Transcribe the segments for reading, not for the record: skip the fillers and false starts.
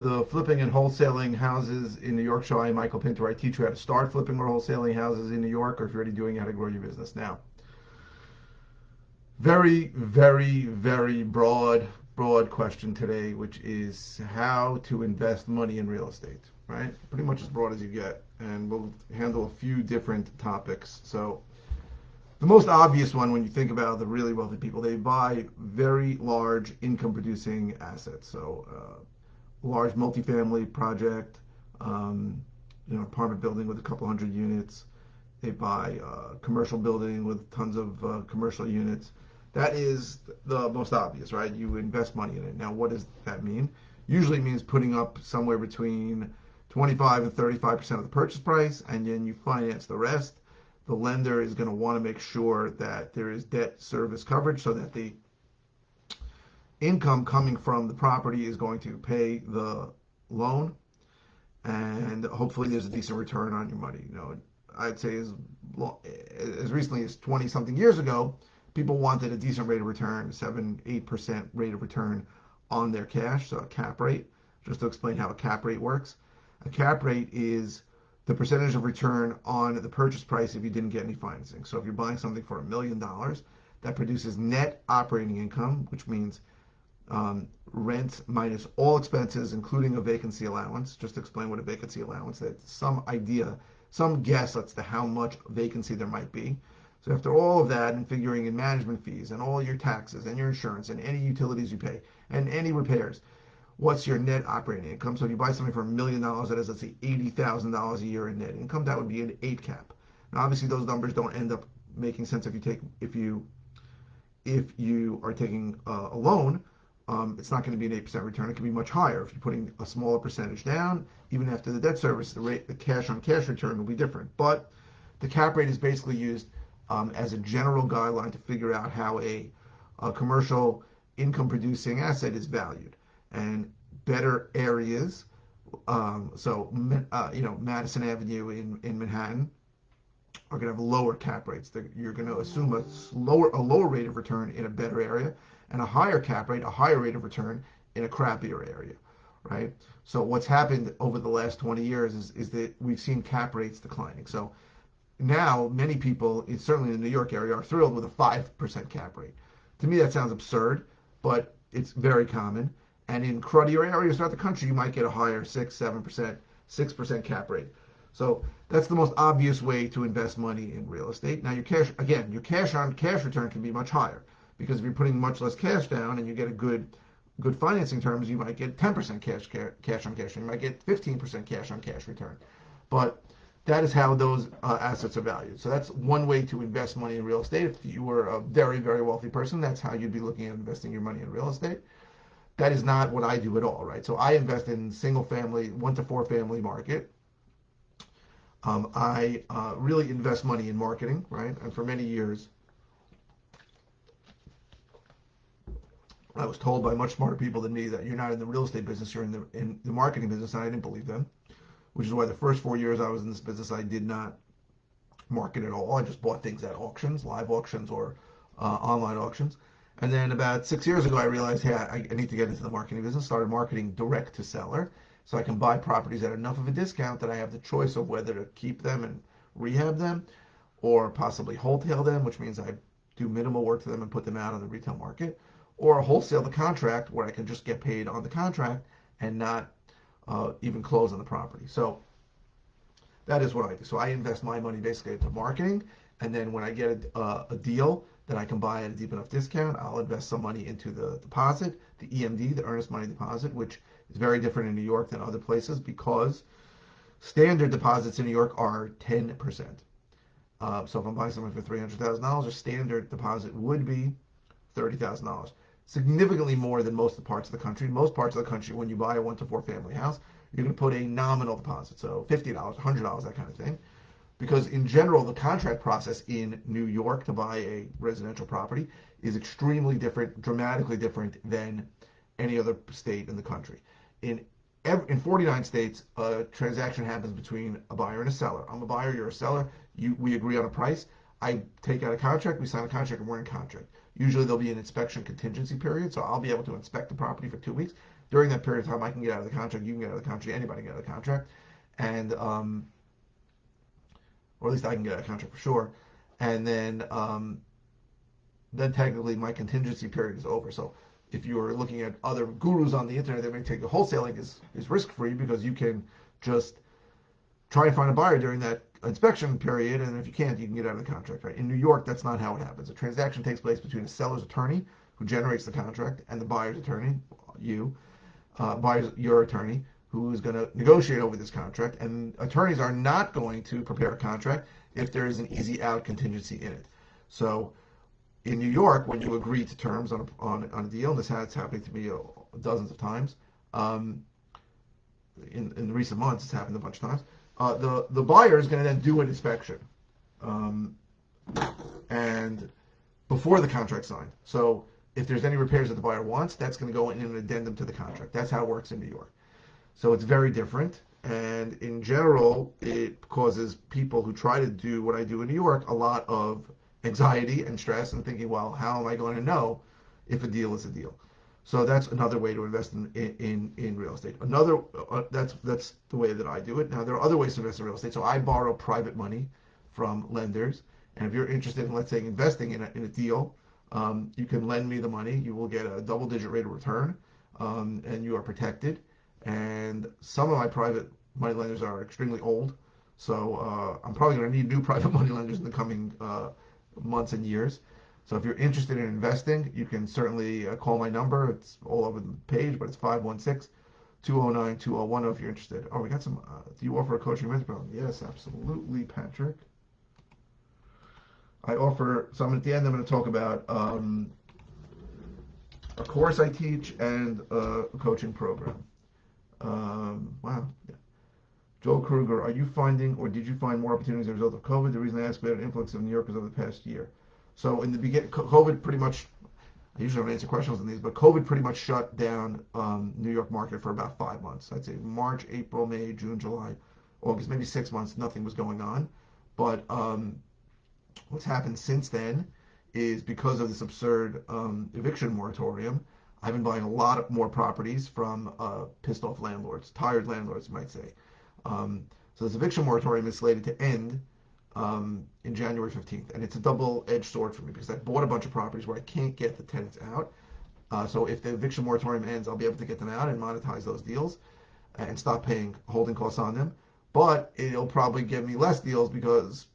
the flipping and wholesaling houses in New York show. I'm Michael Pinter. I teach you how to start flipping or wholesaling houses in New York, or if you're already doing it, how to grow your business. Now, very broad question today, which is how to invest money in real estate, right? Pretty much as broad as you get. And we'll handle a few different topics. So, the most obvious one when you think about the really wealthy people, they buy very large income producing assets. So, large multifamily project, um, apartment building with a couple hundred units. They buy a commercial building with tons of commercial units. That is the most obvious, right? You invest money in it. Now, what does that mean? Usually means putting up somewhere between 25 and 35% of the purchase price, and then you finance the rest. The lender is going to want to make sure that there is debt service coverage so that the income coming from the property is going to pay the loan, and hopefully there's a decent return on your money. I'd say as recently as 20 something years ago, people wanted a decent rate of return, 7-8% rate of return on their cash, so a cap rate. Just to explain how a cap rate works, a cap rate is the percentage of return on the purchase price if you didn't get any financing. So if you're buying something for $1 million, that produces net operating income, which means rent minus all expenses, including a vacancy allowance. Just to explain what a vacancy allowance is, some idea, some guess as to how much vacancy there might be. So after all of that, and figuring in management fees and all your taxes and your insurance and any utilities you pay and any repairs, what's your net operating income? So if you buy something for $1 million, that is, let's say, $80,000 a year in net income. That would be an 8 cap. Now, obviously, those numbers don't end up making sense if you are taking a loan. It's not going to be an 8% return. It can be much higher. If you're putting a smaller percentage down, even after the debt service, the cash on cash return will be different. But the cap rate is basically used as a general guideline to figure out how a commercial income producing asset is valued. And better areas, Madison Avenue in Manhattan, are going to have lower cap rates. You're going to assume a lower rate of return in a better area, and a higher cap rate, a higher rate of return in a crappier area, right? So what's happened over the last 20 years is that we've seen cap rates declining. So now many people, certainly in the New York area, are thrilled with a 5% cap rate. To me, that sounds absurd, but it's very common. And in cruddier areas throughout the country, you might get a higher 6, 7%, 6% cap rate. So that's the most obvious way to invest money in real estate. Now, your cash on cash return can be much higher, because if you're putting much less cash down and you get a good financing terms, you might get 10% cash on cash, and you might get 15% cash on cash return. But that is how those assets are valued. So that's one way to invest money in real estate. If you were a very wealthy person, that's how you'd be looking at investing your money in real estate. That is not what I do at all, right? So I invest in single family, 1 to 4 family market. I really invest money in marketing, right? And for many years, I was told by much smarter people than me that you're not in the real estate business, you're in the marketing business, and I didn't believe them. Which is why the first 4 years I was in this business, I did not market at all. I just bought things at auctions, live auctions, or online auctions. And then about 6 years ago, I realized, hey, I need to get into the marketing business. Started marketing direct to seller, so I can buy properties at enough of a discount that I have the choice of whether to keep them and rehab them, or possibly wholesale them, which means I do minimal work to them and put them out on the retail market, or wholesale the contract where I can just get paid on the contract and not even close on the property. So that is what I do. So I invest my money basically into marketing, and then when I get a deal that I can buy at a deep enough discount, I'll invest some money into the deposit, the EMD, the earnest money deposit, which is very different in New York than other places, because standard deposits in New York are 10%. So if I'm buying something for $300,000, a standard deposit would be $30,000. Significantly more than most of the parts of the country. Most parts of the country, when you buy a 1 to 4 family house, you're going to put a nominal deposit, so $50, $100, that kind of thing. Because in general, the contract process in New York to buy a residential property is extremely different, dramatically different than any other state in the country. In 49 states, a transaction happens between a buyer and a seller. I'm a buyer, you're a seller. We agree on a price. I take out a contract, we sign a contract, and we're in contract. Usually there'll be an inspection contingency period, so I'll be able to inspect the property for 2 weeks. during that period of time, I can get out of the contract, you can get out of the contract, anybody can get out of the contract, and or at least I can get out of the contract for sure. And then technically my contingency period is over. So if you're looking at other gurus on the internet, they may take the wholesaling is risk free because you can just try and find a buyer during that inspection period, and if you can't, you can get out of the contract. Right? In New York, that's not how it happens. A transaction takes place between a seller's attorney, who generates the contract, and the buyer's attorney, your attorney, who is going to negotiate over this contract. And attorneys are not going to prepare a contract if there is an easy out contingency in it. So in New York, when you agree to terms on a deal, and it's happening to me dozens of times, in recent months, it's happened a bunch of times. The buyer is going to then do an inspection, and before the contract's signed. So if there's any repairs that the buyer wants, that's going to go in an addendum to the contract. That's how it works in New York. So it's very different, and in general, it causes people who try to do what I do in New York a lot of anxiety and stress and thinking, well, how am I going to know if a deal is a deal? So that's another way to invest in real estate. That's the way that I do it. Now there are other ways to invest in real estate. So I borrow private money from lenders, and if you're interested in, let's say, investing in a deal, you can lend me the money. You will get a double-digit rate of return, and you are protected. And some of my private money lenders are extremely old, so I'm probably going to need new private money lenders in the coming months and years. So if you're interested in investing, you can certainly call my number. It's all over the page, but it's 516-209-2010 if you're interested. Oh, we got some. Do you offer a coaching mentor program? Yes, absolutely, Patrick. I offer. So at the end, I'm going to talk about a course I teach and a coaching program. Wow. Yeah. Joel Kruger, are you finding or did you find more opportunities as a result of COVID? The reason I asked about an influx of New Yorkers over the past year. So in the beginning, COVID pretty much, I usually don't answer questions on these, but COVID pretty much shut down New York market for about 5 months. I'd say March, April, May, June, July, August, maybe 6 months, nothing was going on. But what's happened since then is because of this absurd eviction moratorium, I've been buying a lot more properties from pissed off landlords, tired landlords, you might say. So this eviction moratorium is slated to end in January 15th, and it's a double-edged sword for me because I bought a bunch of properties where I can't get the tenants out. So if the eviction moratorium ends, I'll be able to get them out and monetize those deals and stop paying holding costs on them. But it'll probably give me less deals because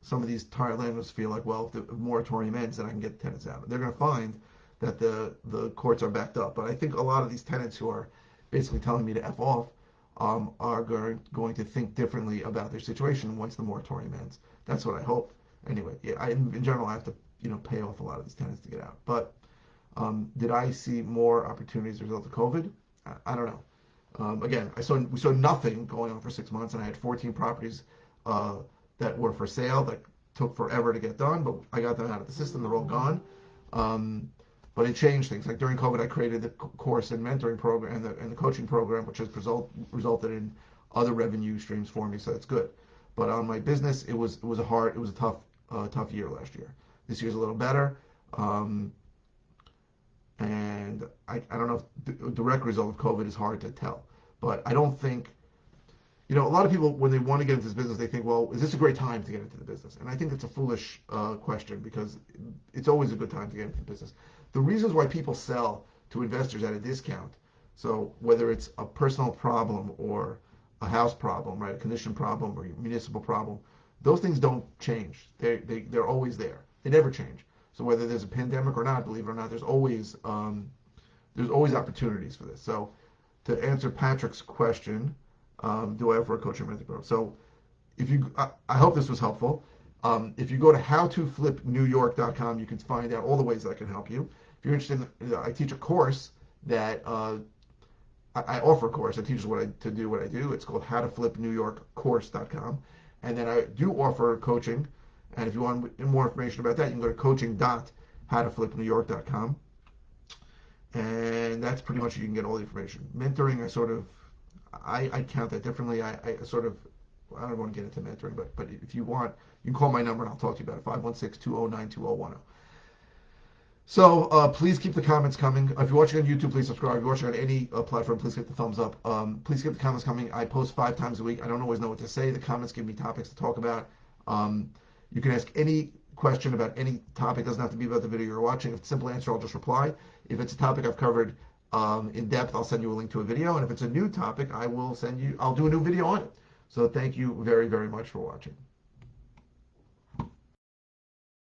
some of these tired landlords feel like, well, if the moratorium ends, then I can get the tenants out. They're going to find that the courts are backed up. But I think a lot of these tenants who are basically telling me to F off are going to think differently about their situation once the moratorium ends. That's what I hope. Anyway, yeah, in general, I have to pay off a lot of these tenants to get out. But did I see more opportunities as a result of COVID? I don't know. Again, we saw nothing going on for 6 months, and I had 14 properties that were for sale that took forever to get done, but I got them out of the system. They're all gone. But it changed things. Like during COVID, I created the course and mentoring program and the coaching program, which has resulted in other revenue streams for me. So that's good. But on my business, it was a tough year last year. This year's a little better, and I don't know if the direct result of COVID is hard to tell. But I don't think, a lot of people when they want to get into this business, they think, well, is this a great time to get into the business? And I think it's a foolish question because it's always a good time to get into the business. The reasons why people sell to investors at a discount, so whether it's a personal problem or a house problem, right, a condition problem or a municipal problem, those things don't change. They're always there. They never change. So whether there's a pandemic or not, believe it or not, there's always opportunities for this. So to answer Patrick's question, do I offer a coaching mentor program? So I hope this was helpful. If you go to howtoflipnewyork.com, you can find out all the ways that I can help you. If you're interested, I teach a course that I offer a course that teaches to do what I do. It's called howtoflipnewyorkcourse.com. And then I do offer coaching. And if you want more information about that, you can go to coaching.howtoflipnewyork.com. And that's pretty much you can get all the information. Mentoring, I count that differently. I don't want to get into mentoring, but if you want, you can call my number and I'll talk to you about it, 516-209-2010. So please keep the comments coming. If you're watching on YouTube, please subscribe. If you're watching on any platform, please hit the thumbs up. Please keep the comments coming. I post 5 times a week. I don't always know what to say. The comments give me topics to talk about. You can ask any question about any topic. It doesn't have to be about the video you're watching. If it's a simple answer, I'll just reply. If it's a topic I've covered in depth, I'll send you a link to a video. And if it's a new topic, I'll do a new video on it. So thank you very, very much for watching.